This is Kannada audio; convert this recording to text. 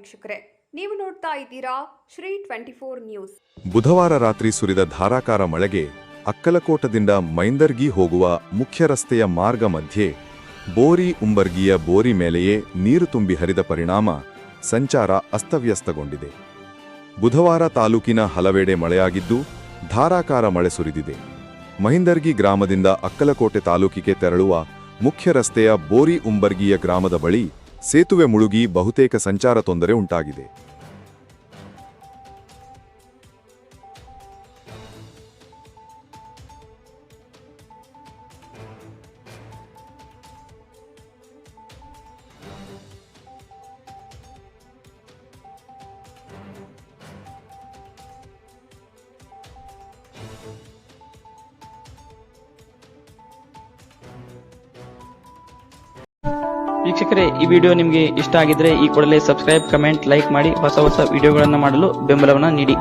ವೀಕ್ಷಕರೇ, ನೀವು ನೋಡ್ತಾ ಇದ್ದೀರಾ ಶ್ರೀ 24 ನ್ಯೂಸ್. ಬುಧವಾರ ರಾತ್ರಿ ಸುರಿದ ಧಾರಾಕಾರ ಮಳೆಗೆ ಅಕ್ಕಲಕೋಟದಿಂದ ಮೈಂದರ್ಗಿ ಹೋಗುವ ಮುಖ್ಯ ರಸ್ತೆಯ ಮಾರ್ಗ ಮಧ್ಯೆ ಬೋರಿ ಉಂಬರ್ಗಿಯ ಬೋರಿ ಮೇಲೆಯೇ ನೀರು ತುಂಬಿ ಹರಿದ ಪರಿಣಾಮ ಸಂಚಾರ ಅಸ್ತವ್ಯಸ್ತಗೊಂಡಿದೆ. ಬುಧವಾರ ತಾಲೂಕಿನ ಹಲವೆಡೆ ಮಳೆಯಾಗಿದ್ದು ಧಾರಾಕಾರ ಮಳೆ ಸುರಿದಿದೆ. ಮಹಿಂದರ್ಗಿ ಗ್ರಾಮದಿಂದ ಅಕ್ಕಲಕೋಟೆ ತಾಲೂಕಿಗೆ ತೆರಳುವ ಮುಖ್ಯ ರಸ್ತೆಯ ಬೋರಿ ಉಂಬರ್ಗಿಯ ಗ್ರಾಮದ ಬಳಿ ಸೇತುವೆ ಮುಳುಗಿ ಬಹುತೇಕ ಸಂಚಾರ ತೊಂದರೆ ಉಂಟಾಗಿದೆ. ವೀಕ್ಷಕರೇ, ಈ ವಿಡಿಯೋ ನಿಮಗೆ ಇಷ್ಟ ಆಗಿದ್ರೆ ಈ ಕೂಡಲೇ ಸಬ್ಸ್ಕ್ರೈಬ್, ಕಮೆಂಟ್, ಲೈಕ್ ಮಾಡಿ ಹೊಸ ವಿಡಿಯೋಗಳನ್ನು ಮಾಡಲು ಬೆಂಬಲವನ್ನು ನೀಡಿ.